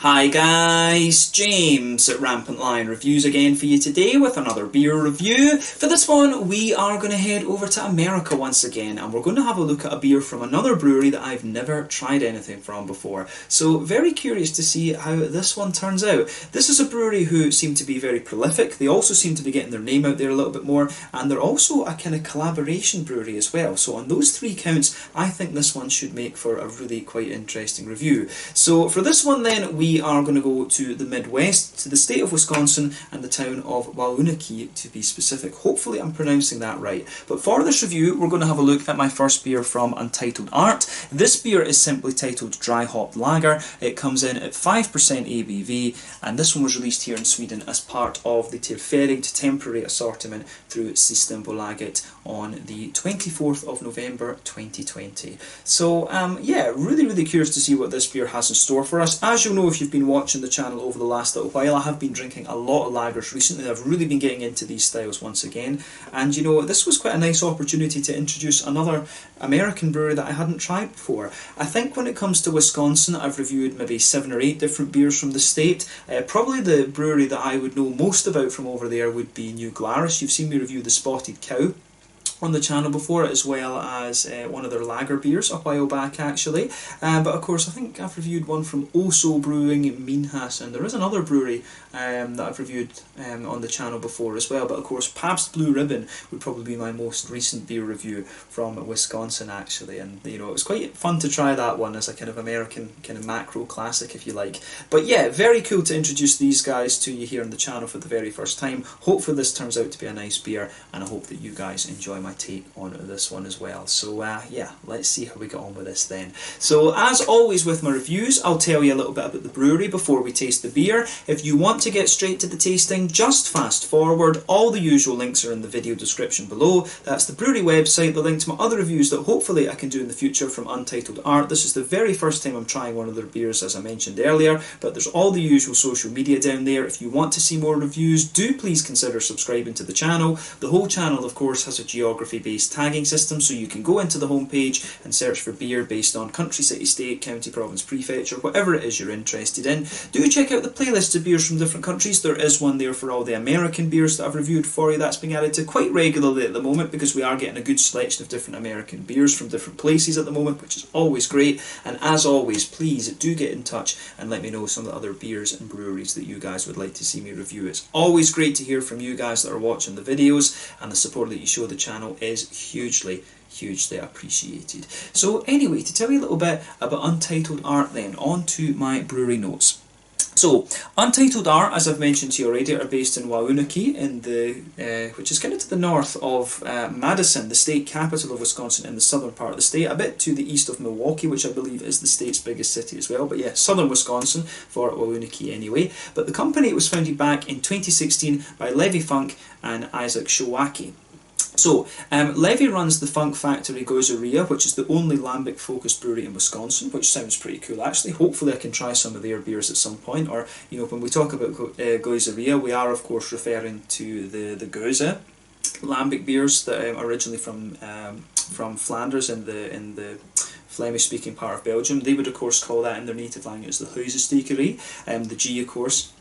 Hi guys, James at Rampant Lion Reviews again for you today with another beer review. For this one we are going to head over to America once again, and we're going to have a look at a beer from another brewery that I've never tried anything from before. So very curious to see how this one turns out. This is a brewery who seem to be very prolific. They also seem to be getting their name out there a little bit more, and they're also a kind of collaboration brewery as well. So on those three counts I think this one should make for a really quite interesting review. So for this one then we are going to go to the Midwest, to the state of Wisconsin and the town of Waunakee to be specific. Hopefully I'm pronouncing that right. But for this review we're going to have a look at my first beer from Untitled Art. This beer is simply titled Dry Hop Lager. It comes in at 5% ABV, and this one was released here in Sweden as part of the Tillfälligt temporary assortment through Systembolaget on the 24th of November 2020. So yeah, really curious to see what this beer has in store for us. As you'll know if you've been watching the channel over the last little while, I have been drinking a lot of lagers recently. I've really been getting into these styles once again, and you know, this was quite a nice opportunity to introduce another American brewery that I hadn't tried before. I think when it comes to Wisconsin I've reviewed maybe 7 or 8 different beers from the state. Probably the brewery that I would know most about from over there would be New Glarus. You've seen me review the Spotted Cow on the channel before, as well as one of their lager beers a while back actually. But of course I think I've reviewed one from Oso Brewing in Minhas, and there is another brewery that I've reviewed on the channel before as well. But of course Pabst Blue Ribbon would probably be my most recent beer review from Wisconsin actually, and you know, it was quite fun to try that one as a kind of American kind of macro classic if you like. But yeah, very cool to introduce these guys to you here on the channel for the very first time. Hopefully this turns out to be a nice beer, and I hope that you guys enjoy my take on this one as well. So yeah, let's see how we get on with this then. So as always with my reviews, I'll tell you a little bit about the brewery before we taste the beer. If you want to get straight to the tasting, just fast forward. All the usual links are in the video description below. That's the brewery website, the link to my other reviews that hopefully I can do in the future from Untitled Art. This is the very first time I'm trying one of their beers, as I mentioned earlier, but there's all the usual social media down there. If you want to see more reviews, do please consider subscribing to the channel. The whole channel of course has a geography-based tagging system, so you can go into the homepage and search for beer based on country, city, state, county, province, prefecture, whatever it is you're interested in. Do check out the playlist of beers from different countries. There is one there for all the American beers that I've reviewed for you. That's being added to quite regularly at the moment because we are getting a good selection of different American beers from different places at the moment, which is always great. And as always, please do get in touch and let me know some of the other beers and breweries that you guys would like to see me review. It's always great to hear from you guys that are watching the videos, and the support that you show the channel is hugely appreciated. So anyway, to tell you a little bit about Untitled Art then, on to my brewery notes. So, Untitled Art, as I've mentioned to you already, are based in Waunakee, in the which is kind of to the north of Madison, the state capital of Wisconsin, in the southern part of the state, a bit to the east of Milwaukee, which I believe is the state's biggest city as well. But yeah, southern Wisconsin for Waunakee anyway. But the company was founded back in 2016 by Levi Funk and Isaac Showaki. So, Levi runs the Funk Factory Geyseria, which is the only lambic-focused brewery in Wisconsin, which sounds pretty cool actually. Hopefully I can try some of their beers at some point, or, you know, when we talk about Geyseria, we are of course referring to the Geuze lambic beers that are originally from Flanders in the Flemish-speaking part of Belgium. They would of course call that in their native language the Huizenstekerie. The G of course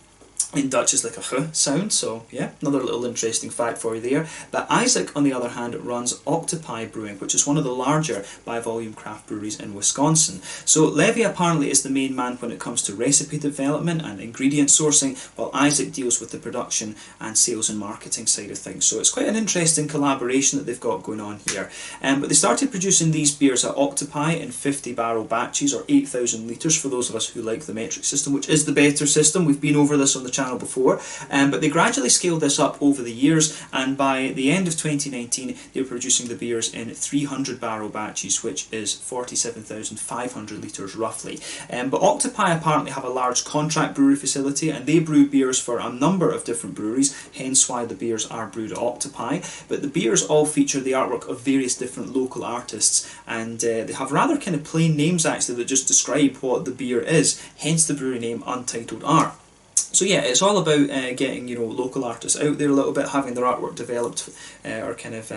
in Dutch is like a h sound, so yeah, another little interesting fact for you there. But Isaac, on the other hand, runs Octopi Brewing, which is one of the larger by-volume craft breweries in Wisconsin. So Levi apparently is the main man when it comes to recipe development and ingredient sourcing, while Isaac deals with the production and sales and marketing side of things. So it's quite an interesting collaboration that they've got going on here. But they started producing these beers at Octopi in 50-barrel batches, or 8,000 litres for those of us who like the metric system, which is the better system. We've been over this on the channel before, but they gradually scaled this up over the years, and by the end of 2019 they were producing the beers in 300-barrel batches, which is 47,500 litres roughly. But Octopi apparently have a large contract brewery facility, and they brew beers for a number of different breweries, hence why the beers are brewed at Octopi. But the beers all feature the artwork of various different local artists, and they have rather kind of plain names actually that just describe what the beer is, hence the brewery name Untitled Art. So yeah, it's all about getting, you know, local artists out there a little bit, having their artwork developed, or kind of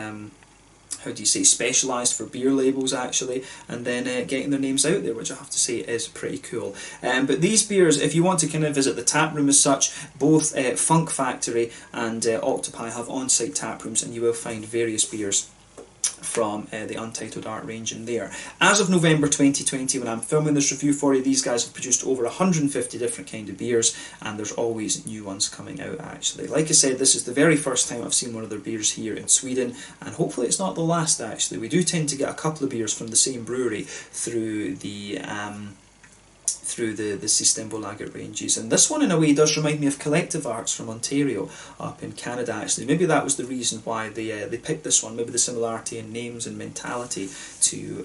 how do you say, specialised for beer labels actually, and then getting their names out there, which I have to say is pretty cool. But these beers, if you want to kind of visit the tap room as such, both Funk Factory and Octopi have on-site tap rooms, and you will find various beers from the Untitled Art range in there. As of November 2020, when I'm filming this review for you, these guys have produced over 150 different kind of beers, and there's always new ones coming out actually. Like I said, this is the very first time I've seen one of their beers here in Sweden, and hopefully it's not the last actually. We do tend to get a couple of beers from the same brewery through the Systembolaget ranges, and this one in a way does remind me of Collective Arts from Ontario up in Canada actually. Maybe that was the reason why they picked this one, maybe the similarity in names and mentality to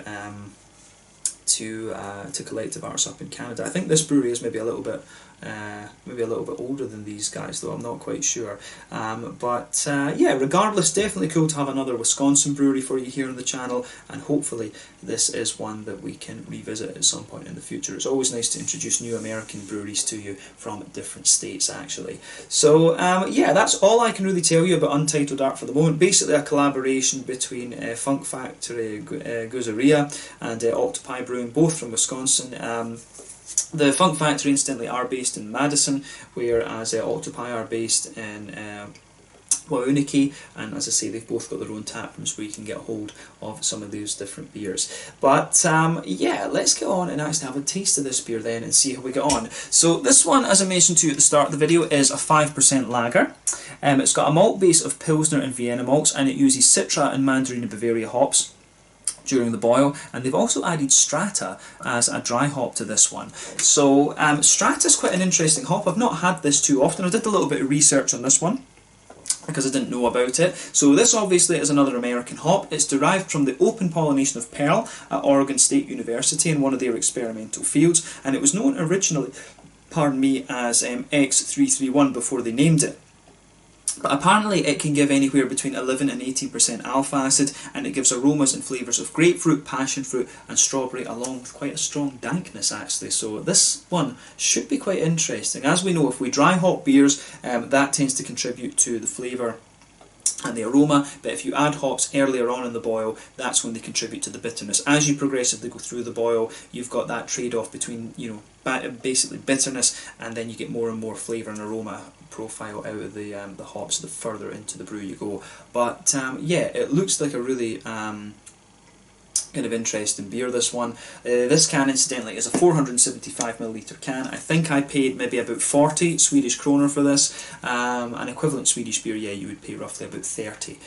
Collective Arts up in Canada. I think this brewery is maybe a little bit older than these guys, though I'm not quite sure. Yeah, regardless, definitely cool to have another Wisconsin brewery for you here on the channel, and hopefully this is one that we can revisit at some point in the future. It's always nice to introduce new American breweries to you from different states actually. So yeah, that's all I can really tell you about Untitled Art for the moment. Basically a collaboration between Funk Factory, Gozaria, and Octopi Brewing, both from Wisconsin. The Funk Factory, incidentally, are based in Madison, whereas Octopi are based in Waunakee, and as I say, they've both got their own tap rooms where you can get a hold of some of those different beers. But yeah, let's get on and actually have a taste of this beer then and see how we get on. So this one, as I mentioned to you at the start of the video, is a 5% lager. It's got a malt base of Pilsner and Vienna malts, and it uses Citra and Mandarin and Bavaria hops during the boil, and they've also added Strata as a dry hop to this one. So Strata is quite an interesting hop. I've not had this too often. I did a little bit of research on this one because I didn't know about it. So this obviously is another American hop. It's derived from the open pollination of pearl at Oregon State University in one of their experimental fields, and it was known originally, pardon me, as X331 before they named it. But apparently it can give anywhere between 11 and 18% alpha acid, and it gives aromas and flavours of grapefruit, passion fruit and strawberry, along with quite a strong dankness actually. So this one should be quite interesting. As we know, if we dry hop beers, that tends to contribute to the flavour and the aroma, but if you add hops earlier on in the boil, that's when they contribute to the bitterness. As you progressively go through the boil, you've got that trade-off between, you know, basically bitterness, and then you get more and more flavour and aroma profile out of the hops the further into the brew you go. But yeah, it looks like a really kind of interesting beer, this one. This can, incidentally, is a 475ml can. I think I paid maybe about 40 Swedish kronor for this. An equivalent Swedish beer, yeah, you would pay roughly about 30.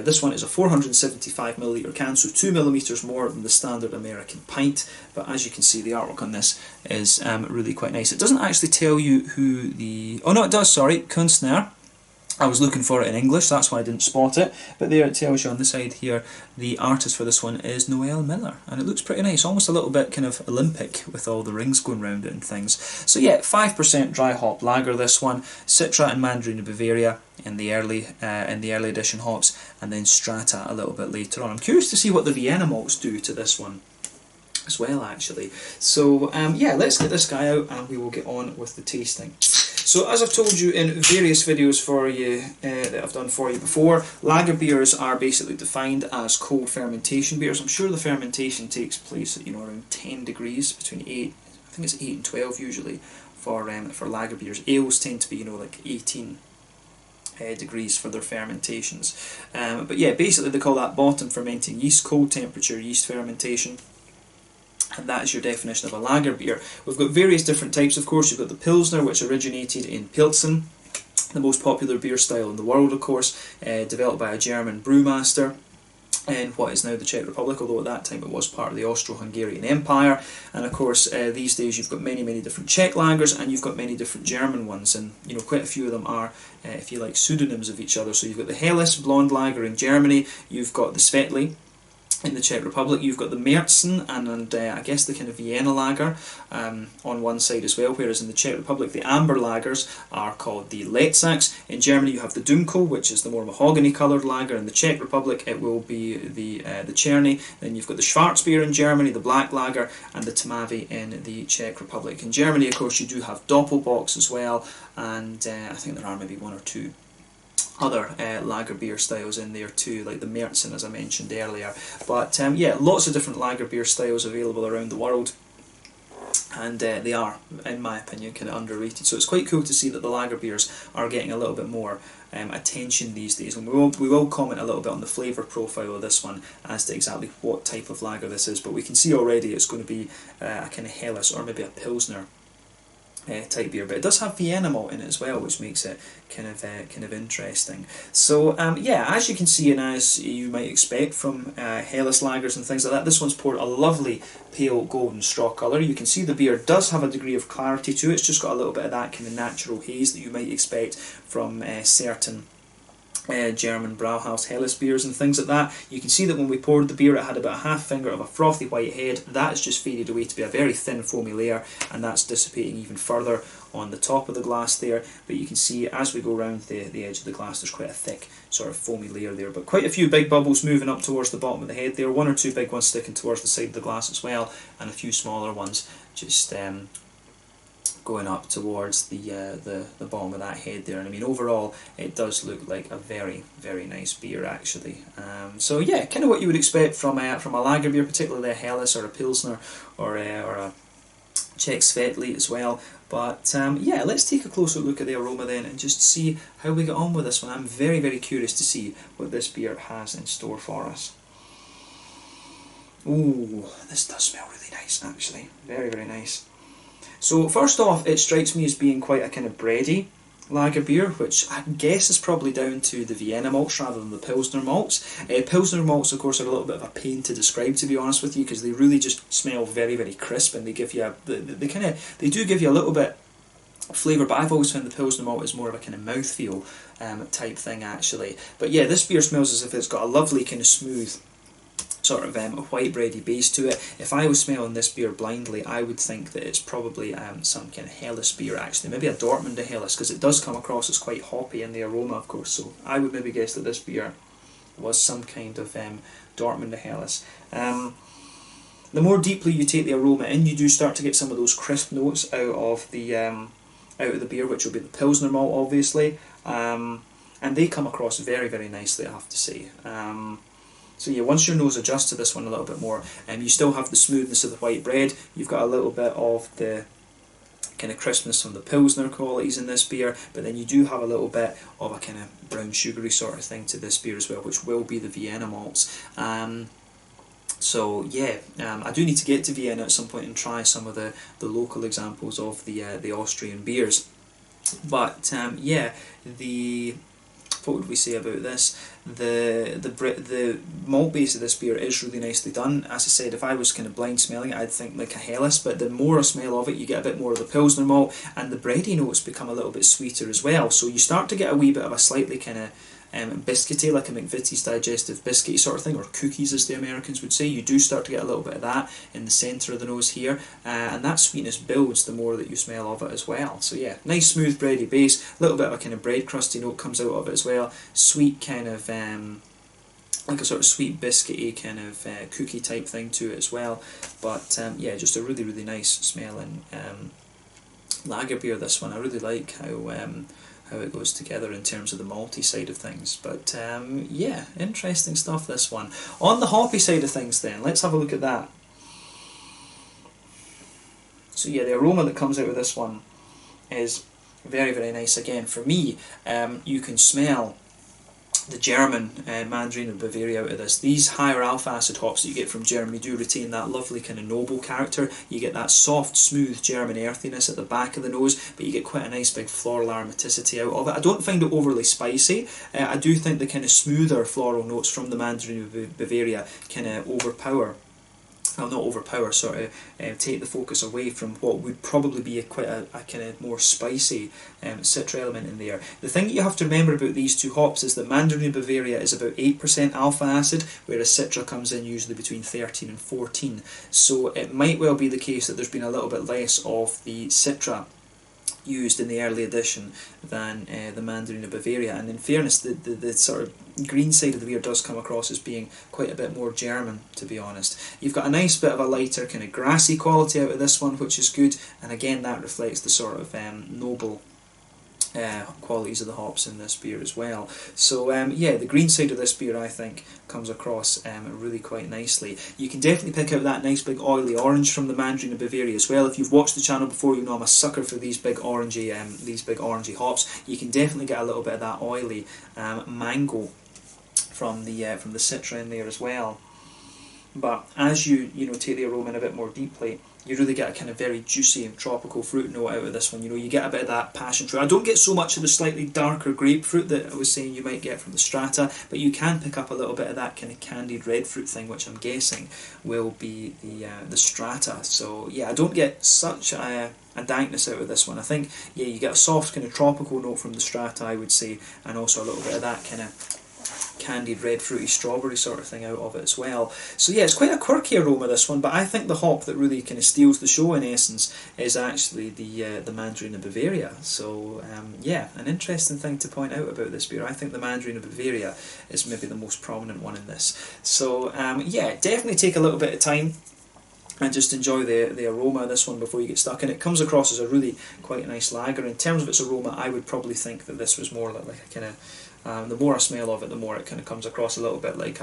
This one is a 475ml can, so 2mm more than the standard American pint. But as you can see, the artwork on this is really quite nice. It doesn't actually tell you who the... Oh no, it does, sorry, Kunstner. I was looking for it in English, that's why I didn't spot it, but there it tells you on the side here, the artist for this one is Noel Miller, and it looks pretty nice, almost a little bit kind of Olympic with all the rings going round it and things. So yeah, 5% dry hop lager, this one, Citra and Mandarin and Bavaria in the early edition hops, and then Strata a little bit later on. I'm curious to see what the Vienna malts do to this one as well actually. So yeah, let's get this guy out and we will get on with the tasting. So as I've told you in various videos for you that I've done for you before, lager beers are basically defined as cold fermentation beers. I'm sure the fermentation takes place at, you know, around 10 degrees, between 8, I think it's 8 and 12 usually for lager beers. Ales tend to be, you know, like 18 degrees for their fermentations. But yeah, basically they call that bottom fermenting yeast, cold temperature yeast fermentation. And that is your definition of a lager beer. We've got various different types, of course. You've got the Pilsner, which originated in Pilsen, the most popular beer style in the world, of course, developed by a German brewmaster in what is now the Czech Republic, although at that time it was part of the Austro-Hungarian Empire. And of course, these days you've got many, many different Czech lagers, and you've got many different German ones, and you know, quite a few of them are, if you like, pseudonyms of each other. So you've got the Helles blonde lager in Germany, you've got the Svetli in the Czech Republic, you've got the Märzen and I guess the kind of Vienna lager on one side as well, whereas in the Czech Republic the amber lagers are called the Letzaks. In Germany you have the Dunkel, which is the more mahogany coloured lager. In the Czech Republic it will be the Czerny. Then you've got the Schwarzbier in Germany, the black lager, and the Tmawy in the Czech Republic. In Germany, of course, you do have Doppelbock as well, and I think there are maybe one or two other lager beer styles in there too, like the Märzen as I mentioned earlier. But yeah, lots of different lager beer styles available around the world. And they are, in my opinion, kind of underrated. So it's quite cool to see that the lager beers are getting a little bit more attention these days. And we will comment a little bit on the flavour profile of this one as to exactly what type of lager this is. But we can see already it's going to be a kind of Helles or maybe a Pilsner type beer, but it does have Vienna malt in it as well, which makes it kind of interesting. So yeah, as you can see and as you might expect from Helles lagers and things like that, this one's poured a lovely pale golden straw colour. You can see the beer does have a degree of clarity to it. It's just got a little bit of that kind of natural haze that you might expect from certain German Brauhaus Helles beers and things like that. You can see that when we poured the beer it had about a half finger of a frothy white head. That has just faded away to be a very thin foamy layer, and that's dissipating even further on the top of the glass there. But you can see as we go around the edge of the glass there's quite a thick sort of foamy layer there, but quite a few big bubbles moving up towards the bottom of the head there, one or two big ones sticking towards the side of the glass as well, and a few smaller ones just going up towards the bottom of that head there. And I mean, overall it does look like a very, very nice beer actually. So yeah, kind of what you would expect from a lager beer, particularly a Helles or a Pilsner or a Czech Svetli as well. But yeah, let's take a closer look at the aroma then and just see how we get on with this one. I'm very, very curious to see what this beer has in store for us. Ooh, this does smell really nice actually, very, very nice. So first off, it strikes me as being quite a kind of bready lager beer, which I guess is probably down to the Vienna malts rather than the Pilsner malts. Pilsner malts, of course, are a little bit of a pain to describe, to be honest with you, because they really just smell very, very crisp, and they give you they do give you a little bit of flavour, but I've always found the Pilsner malt is more of a kind of mouthfeel type thing actually. But yeah, this beer smells as if it's got a lovely kind of smooth sort of a white bready base to it. If I was smelling this beer blindly, I would think that it's probably some kind of Helles beer actually, maybe a Dortmunder Helles, because it does come across as quite hoppy in the aroma, of course. So I would maybe guess that this beer was some kind of Dortmunder Helles. The more deeply you take the aroma in, you do start to get some of those crisp notes out of the beer, which will be the Pilsner malt, obviously, and they come across very, very nicely, I have to say. So yeah, once your nose adjusts to this one a little bit more, you still have the smoothness of the white bread, you've got a little bit of the kind of crispness from the Pilsner qualities in this beer, but then you do have a little bit of a kind of brown sugary sort of thing to this beer as well, which will be the Vienna malts. So yeah, I do need to get to Vienna at some point and try some of the local examples of the Austrian beers. But yeah, what would we say about this? The malt base of this beer is really nicely done. As I said, if I was kind of blind smelling it, I'd think like a Helles, but the more I smell of it, you get a bit more of the Pilsner malt, and the bready notes become a little bit sweeter as well. So you start to get a wee bit of a slightly kind of biscuity, like a McVitie's digestive biscuity sort of thing, or cookies as the Americans would say. You do start to get a little bit of that in the centre of the nose here, and that sweetness builds the more that you smell of it as well. So yeah, nice smooth bready base, a little bit of a kind of bread crusty note comes out of it as well, sweet kind of like a sort of sweet biscuity kind of cookie type thing to it as well. But yeah, just a really, really nice smelling lager beer, this one. I really like how it goes together in terms of the malty side of things. But yeah, interesting stuff, this one. On the hoppy side of things then, let's have a look at that. So yeah, the aroma that comes out of this one is very, very nice. Again, for me, you can smell the German Mandarin and Bavaria out of this. These higher alpha acid hops that you get from Germany do retain that lovely kind of noble character. You get that soft, smooth German earthiness at the back of the nose, but you get quite a nice big floral aromaticity out of it. I don't find it overly spicy. I do think the kind of smoother floral notes from the Mandarin and Bavaria kind of overpower, well, not overpower, sort of take the focus away from what would probably be quite a kind of more spicy citra element in there. The thing that you have to remember about these two hops is that Mandarin Bavaria is about 8% alpha acid, whereas citra comes in usually between 13 and 14. So it might well be the case that there's been a little bit less of the citra used in the early edition than the Mandarin of Bavaria, and in fairness, the sort of green side of the beer does come across as being quite a bit more German, to be honest. You've got a nice bit of a lighter kind of grassy quality out of this one, which is good, and again that reflects the sort of noble qualities of the hops in this beer as well. So yeah, the green side of this beer I think comes across really quite nicely. You can definitely pick out that nice big oily orange from the Mandarin of Bavaria as well. If you've watched the channel before, you know I'm a sucker for these big orangey hops. You can definitely get a little bit of that oily mango from the Citra in there as well. But as you take the aroma in a bit more deeply, you really get a kind of very juicy and tropical fruit note out of this one. You get a bit of that passion fruit. I don't get so much of the slightly darker grapefruit that I was saying you might get from the Strata, but you can pick up a little bit of that kind of candied red fruit thing, which I'm guessing will be the Strata. So yeah, I don't get such a dankness out of this one. I think yeah, you get a soft kind of tropical note from the Strata, I would say, and also a little bit of that kind of candied red fruity strawberry sort of thing out of it as well. So yeah, it's quite a quirky aroma, this one, but I think the hop that really kind of steals the show in essence is actually the Mandarin of Bavaria. So yeah, an interesting thing to point out about this beer. I think the Mandarin of Bavaria is maybe the most prominent one in this. So yeah, definitely take a little bit of time and just enjoy the aroma of this one before you get stuck in. It comes across as a really quite nice lager. In terms of its aroma, I would probably think that this was more like a kind of the more I smell of it, the more it kind of comes across a little bit like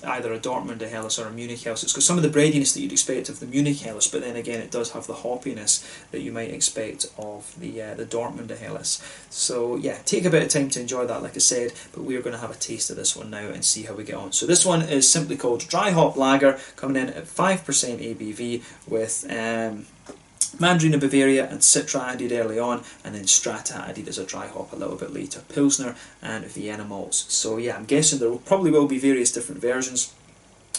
either a Dortmunder Helles or a Munich Helles. It's got some of the breadiness that you'd expect of the Munich Helles, but then again it does have the hoppiness that you might expect of the Dortmunder Helles. So yeah, take a bit of time to enjoy that, like I said, but we're going to have a taste of this one now and see how we get on. So this one is simply called Dry Hop Lager, coming in at 5% ABV with Mandarin of Bavaria and Citra added early on, and then Strata added as a dry hop a little bit later, Pilsner and Vienna malts. So yeah, I'm guessing there probably will be various different versions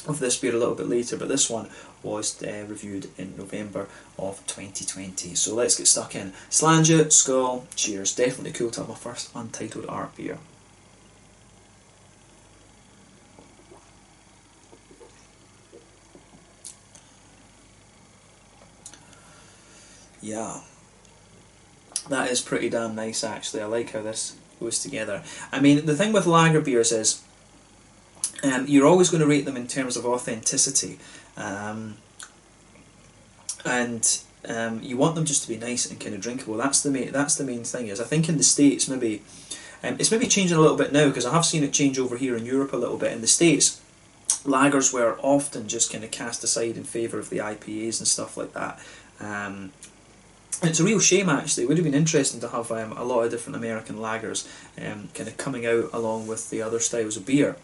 of this beer a little bit later, but this one was reviewed in November of 2020. So let's get stuck in. Slàinte, skål, cheers. Definitely cool to have my first Untitled Art beer. Yeah, that is pretty damn nice actually. I like how this goes together. I mean, the thing with lager beers is you're always going to rate them in terms of authenticity, and you want them just to be nice and kind of drinkable. That's the main thing. Is I think in the States maybe it's maybe changing a little bit now, because I have seen it change over here in Europe a little bit. In the States, lagers were often just kind of cast aside in favour of the IPAs and stuff like that. It's a real shame actually. It would have been interesting to have a lot of different American lagers kind of coming out along with the other styles of beer.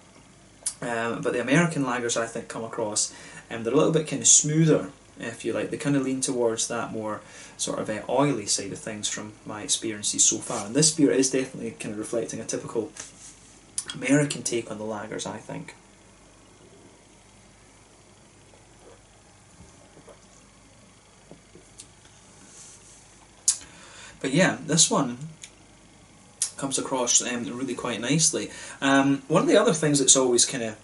But the American lagers I think come across, they're a little bit kind of smoother, if you like. They kind of lean towards that more sort of oily side of things from my experiences so far. And this beer is definitely kind of reflecting a typical American take on the lagers, I think. But yeah, this one comes across really quite nicely. One of the other things that's always kind of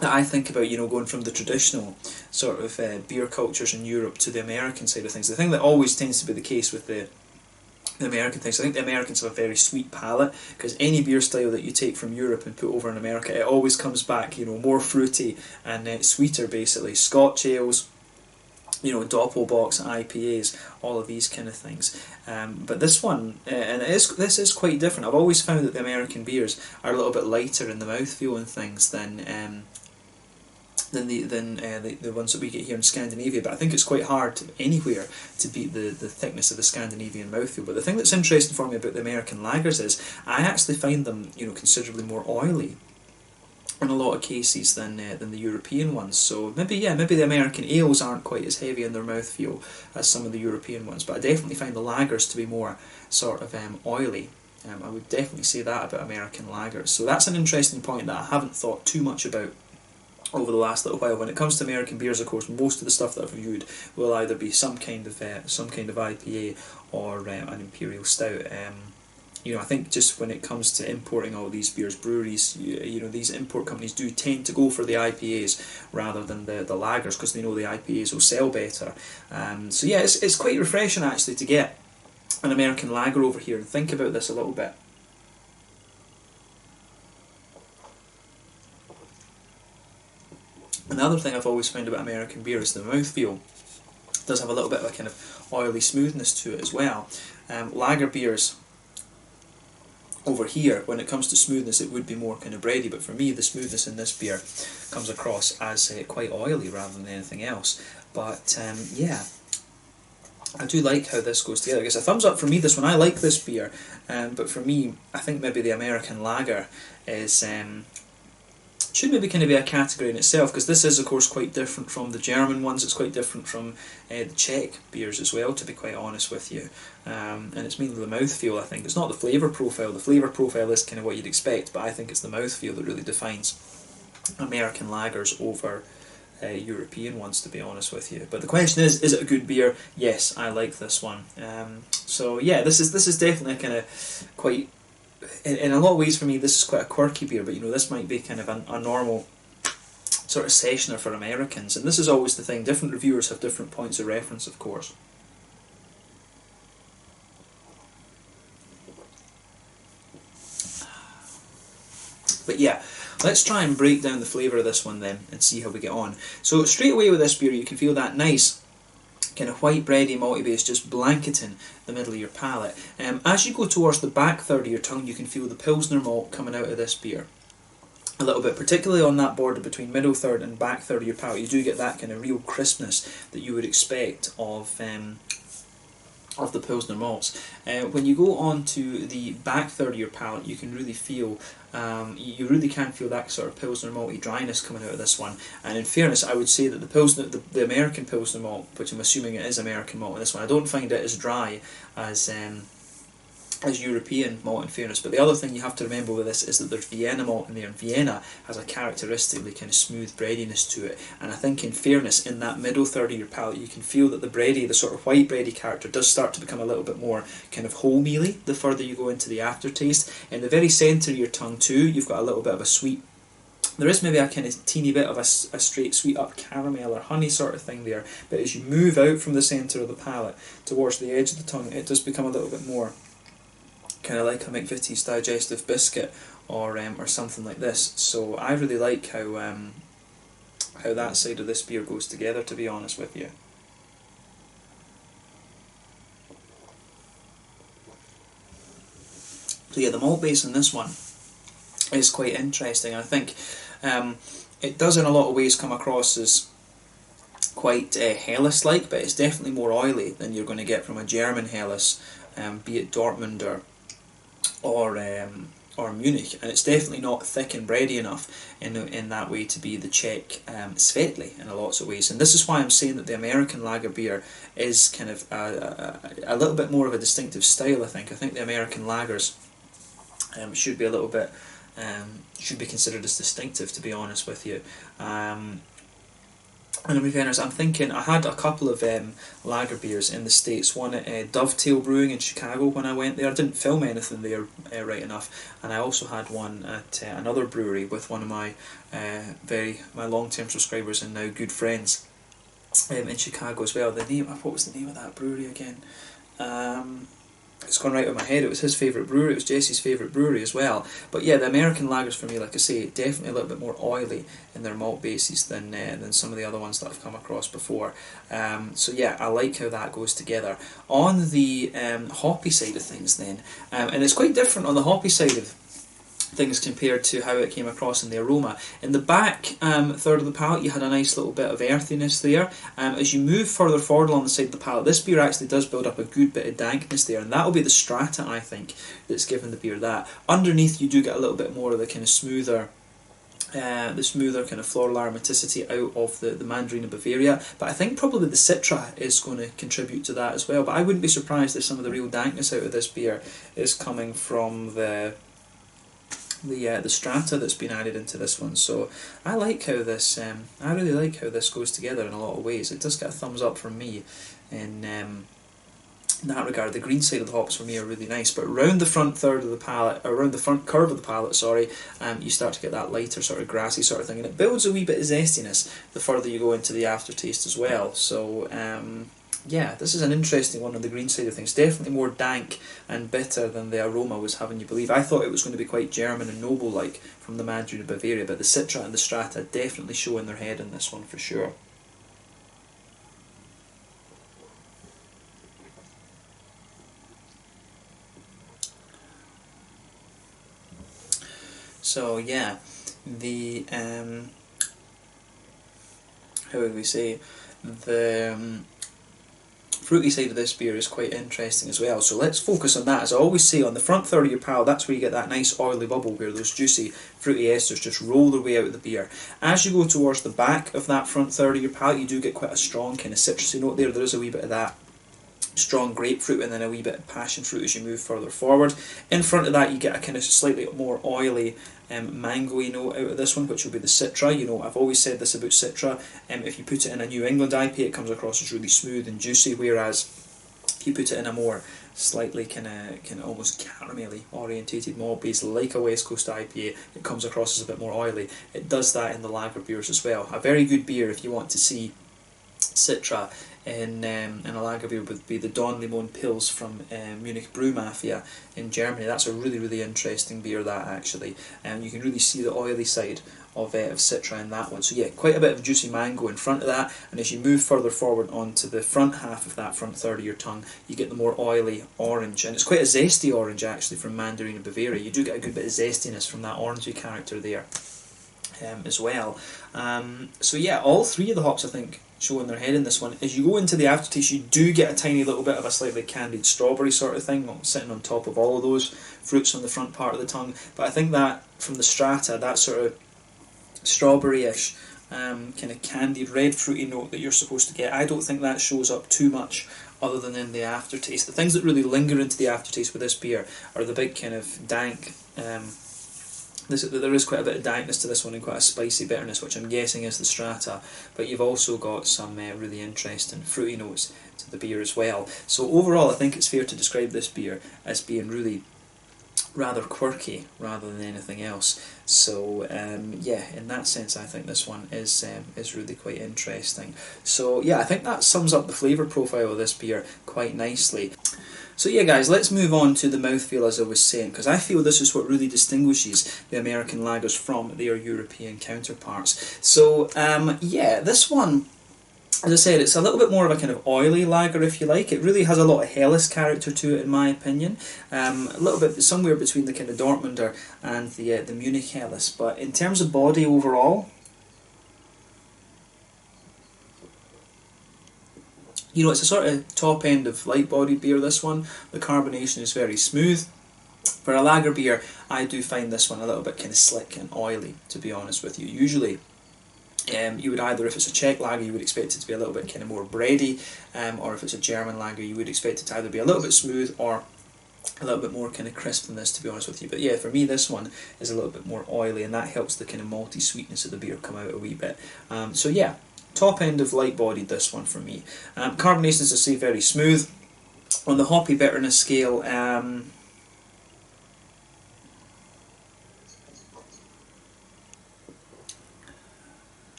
that I think about, going from the traditional sort of beer cultures in Europe to the American side of things, the thing that always tends to be the case with the American things, I think the Americans have a very sweet palate, because any beer style that you take from Europe and put over in America, it always comes back, more fruity and sweeter basically. Scotch ales, Doppelbock IPAs, all of these kind of things. But this one, and this is quite different. I've always found that the American beers are a little bit lighter in the mouthfeel and things than the ones that we get here in Scandinavia. But I think it's quite hard anywhere to beat the thickness of the Scandinavian mouthfeel. But the thing that's interesting for me about the American lagers is I actually find them, considerably more oily in a lot of cases than the European ones. So maybe the American ales aren't quite as heavy in their mouthfeel as some of the European ones, but I definitely find the lagers to be more sort of oily. I would definitely say that about American lagers. So that's an interesting point that I haven't thought too much about over the last little while. When it comes to American beers, of course, most of the stuff that I've reviewed will either be some kind of IPA or an imperial stout. I think just when it comes to importing all these beers, breweries, these import companies do tend to go for the IPAs rather than the lagers, because they know the IPAs will sell better. So yeah, it's quite refreshing actually to get an American lager over here and think about this a little bit. Another thing I've always found about American beer is the mouthfeel. It does have a little bit of a kind of oily smoothness to it as well. Lager beers over here, when it comes to smoothness, it would be more kind of bready, but for me the smoothness in this beer comes across as quite oily rather than anything else. But yeah, I do like how this goes together. I guess a thumbs up for me, this one. I like this beer, but for me, I think maybe the American lager is should maybe kind of be a category in itself, because this is of course quite different from the German ones. It's quite different from the Czech beers as well, to be quite honest with you. And it's mainly the mouthfeel, I think. It's not the flavour profile. The flavour profile is kind of what you'd expect, but I think it's the mouthfeel that really defines American lagers over European ones, to be honest with you. But the question is it a good beer? Yes, I like this one. So yeah, this is definitely a kind of quite, in a lot of ways for me, this is quite a quirky beer, but you know, this might be kind of a normal sort of sessioner for Americans, and this is always the thing. Different reviewers have different points of reference, of course. But yeah, let's try and break down the flavour of this one then and see how we get on. So straight away with this beer, you can feel that nice kind of white bready malty base just blanketing the middle of your palate. As you go towards the back third of your tongue, you can feel the Pilsner malt coming out of this beer a little bit, particularly on that border between middle third and back third of your palate. You do get that kind of real crispness that you would expect of the Pilsner malts. When you go on to the back third of your palate, you can really feel, you really can feel that sort of Pilsner malty dryness coming out of this one. And in fairness, I would say that the Pilsner, the American Pilsner malt, which I'm assuming it is American malt in this one, I don't find it as dry as European malt, in fairness. But the other thing you have to remember with this is that there's Vienna malt in there, and Vienna has a characteristically kind of smooth breadiness to it. And I think in fairness, in that middle third of your palate, you can feel that the bready, the sort of white bready character, does start to become a little bit more kind of wholemealy the further you go into the aftertaste. In the very centre of your tongue too, you've got a little bit of a sweet, there is maybe a kind of teeny bit of a straight sweet up caramel or honey sort of thing there, but as you move out from the centre of the palate towards the edge of the tongue, it does become a little bit more kind of like a McVitie's digestive biscuit or something like this. So I really like how that side of this beer goes together, to be honest with you. So yeah, the malt base in this one is quite interesting. I think it does in a lot of ways come across as quite Helles-like, but it's definitely more oily than you're going to get from a German Helles, be it Dortmund or Munich, and it's definitely not thick and bready enough in that way to be the Czech Svetli in a lots of ways. And this is why I'm saying that the American lager beer is kind of a little bit more of a distinctive style. I think the American lagers should be a little bit should be considered as distinctive, to be honest with you. And in fairness, I'm thinking, I had a couple of lager beers in the States, one at Dovetail Brewing in Chicago when I went there. I didn't film anything there right enough, and I also had one at another brewery with one of my my long-term subscribers and now good friends in Chicago as well. What was the name of that brewery again? It's gone right out of my head. It was his favourite brewery. It was Jesse's favourite brewery as well. But yeah, the American lagers for me, like I say, definitely a little bit more oily in their malt bases than some of the other ones that I've come across before. So yeah, I like how that goes together. On the hoppy side of things then, and it's quite different on the hoppy side of things compared to how it came across in the aroma. In the back third of the palate, you had a nice little bit of earthiness there. As you move further forward along the side of the palate, this beer actually does build up a good bit of dankness there, and that'll be the strata, I think, that's given the beer that. Underneath, you do get a little bit more of the kind of smoother kind of floral aromaticity out of the Mandarin of Bavaria, but I think probably the Citra is going to contribute to that as well. But I wouldn't be surprised if some of the real dankness out of this beer is coming from the strata that's been added into this one. So I like how this I really like how this goes together in a lot of ways. It does get a thumbs up from me in that regard. The green side of the hops for me are really nice, but around the front third of the palate, around the front curve of the palate, sorry, you start to get that lighter sort of grassy sort of thing, and it builds a wee bit of zestiness the further you go into the aftertaste as well. So yeah, this is an interesting one on the green side of things. Definitely more dank and bitter than the Aroma was having you believe. I thought it was going to be quite German and noble-like from the Mandarin of Bavaria, but the Citra and the Strata definitely show in their head in this one for sure. So yeah, the how would we say, the fruity side of this beer is quite interesting as well. So let's focus on that. As I always say, on the front third of your palate, that's where you get that nice oily bubble where those juicy fruity esters just roll their way out of the beer. As you go towards the back of that front third of your palate, you do get quite a strong kind of citrusy note there. There is a wee bit of that strong grapefruit and then a wee bit of passion fruit as you move further forward. In front of that you get a kind of slightly more oily mango-y note out of this one, which will be the Citra. You know, I've always said this about Citra, if you put it in a New England IPA it comes across as really smooth and juicy, whereas if you put it in a more slightly kind of almost caramelly orientated malt base like a West Coast IPA, it comes across as a bit more oily. It does that in the lager beers as well. A very good beer if you want to see Citra in a lager beer would be the Don Limon Pils from Munich Brew Mafia in Germany. That's a really, really interesting beer, that actually. You can really see the oily side of Citra in that one. So yeah, quite a bit of juicy mango in front of that, and as you move further forward onto the front half of that front third of your tongue, you get the more oily orange, and it's quite a zesty orange actually from Mandarin and Bavaria. You do get a good bit of zestiness from that orangey character there as well. So yeah, all three of the hops I think showing their head in this one. As you go into the aftertaste, you do get a tiny little bit of a slightly candied strawberry sort of thing sitting on top of all of those fruits on the front part of the tongue. But I think that from the strata, that sort of strawberry-ish kind of candied red fruity note that you're supposed to get, I don't think that shows up too much other than in the aftertaste. The things that really linger into the aftertaste with this beer are the big kind of dank there is quite a bit of dankness to this one and quite a spicy bitterness, which I'm guessing is the strata, but you've also got some really interesting fruity notes to the beer as well. So overall I think it's fair to describe this beer as being really rather quirky rather than anything else. So yeah, in that sense I think this one is really quite interesting. So yeah, I think that sums up the flavour profile of this beer quite nicely. So yeah guys, let's move on to the mouthfeel, as I was saying, because I feel this is what really distinguishes the American lagers from their European counterparts. So yeah, this one, as I said, it's a little bit more of a kind of oily lager, if you like. It really has a lot of Helles character to it, in my opinion. A little bit somewhere between the kind of Dortmunder and the Munich Helles. But in terms of body overall, you know, it's a sort of top end of light bodied beer, this one. The carbonation is very smooth. For a lager beer, I do find this one a little bit kind of slick and oily, to be honest with you. Usually you would either, if it's a Czech lager, you would expect it to be a little bit kind of more bready, or if it's a German lager, you would expect it to either be a little bit smooth or a little bit more kind of crisp than this, to be honest with you. But yeah, for me this one is a little bit more oily, and that helps the kind of malty sweetness of the beer come out a wee bit. So yeah, top end of light bodied, this one for me. Carbonation, as I say, very smooth. On the hoppy bitterness scale,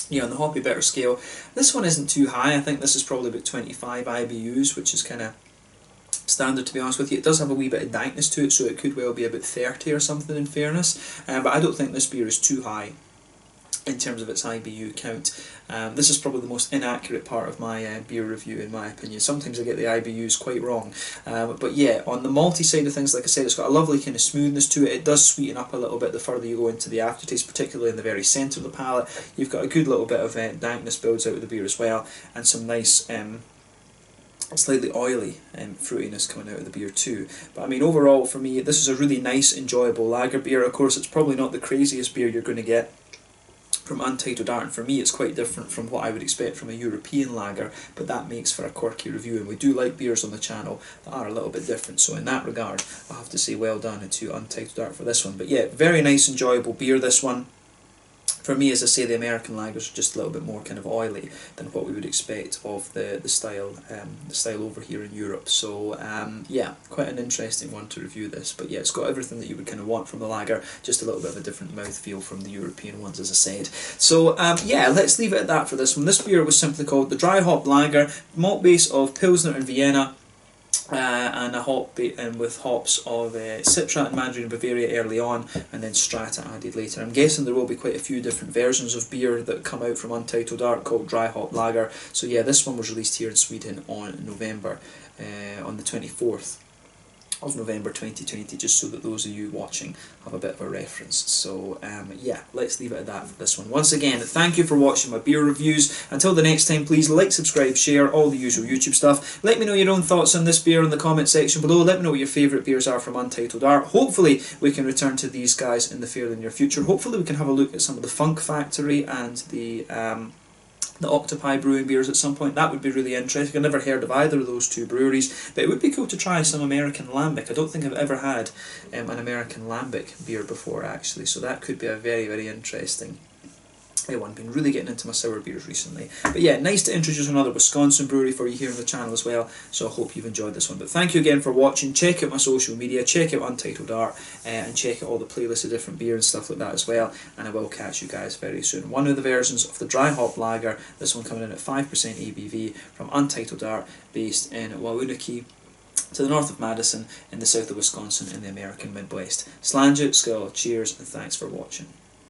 yeah, on the hoppy bitter scale, this one isn't too high. I think this is probably about 25 IBUs, which is kind of standard, to be honest with you. It does have a wee bit of dankness to it, so it could well be about 30 or something in fairness. But I don't think this beer is too high in terms of its IBU count. This is probably the most inaccurate part of my beer review, in my opinion. Sometimes I get the IBUs quite wrong. But yeah, on the malty side of things, like I said, it's got a lovely kind of smoothness to it. It does sweeten up a little bit the further you go into the aftertaste, particularly in the very centre of the palate. You've got a good little bit of dankness builds out of the beer as well, and some nice slightly oily fruitiness coming out of the beer too. But I mean, overall for me, this is a really nice, enjoyable lager beer. Of course, it's probably not the craziest beer you're going to get from Untitled Art, and for me it's quite different from what I would expect from a European lager, but that makes for a quirky review, and we do like beers on the channel that are a little bit different, so in that regard I'll have to say well done to Untitled Art for this one. But yeah, very nice, enjoyable beer, this one. For me, as I say, the American lagers are just a little bit more kind of oily than what we would expect of the style over here in Europe. So yeah, quite an interesting one to review this. But yeah, it's got everything that you would kind of want from the lager, just a little bit of a different mouthfeel from the European ones, as I said. So yeah, let's leave it at that for this one. This beer was simply called the Dry Hop Lager, malt base of Pilsner and Vienna, and a hop with hops of Citra and Mandarin and Bavaria early on, and then Strata added later. I'm guessing there will be quite a few different versions of beer that come out from Untitled Art called Dry Hop Lager. So yeah, this one was released here in Sweden on November, on the 24th of November 2020, just so that those of you watching have a bit of a reference. So yeah, let's leave it at that for this one. Once again, thank you for watching my beer reviews. Until the next time, please like, subscribe, share, all the usual YouTube stuff. Let me know your own thoughts on this beer in the comment section below. Let me know what your favourite beers are from Untitled Art. Hopefully we can return to these guys in the fairly near future. Hopefully we can have a look at some of the Funk Factory and the Octopi Brewing beers at some point. That would be really interesting. I've never heard of either of those two breweries, but it would be cool to try some American Lambic. I don't think I've ever had an American Lambic beer before, actually, so that could be a very, very interesting one. Been really getting into my sour beers recently. But yeah, nice to introduce another Wisconsin brewery for you here on the channel as well, so I hope you've enjoyed this one. But thank you again for watching. Check out my social media, check out Untitled Art, and check out all the playlists of different beer and stuff like that as well, and I will catch you guys very soon. One of the versions of the dry hop lager, this one coming in at 5% ABV from Untitled Art, based in Waunakee, to the north of Madison, in the south of Wisconsin, in the American Midwest. Slàinte, skål, cheers, and thanks for watching.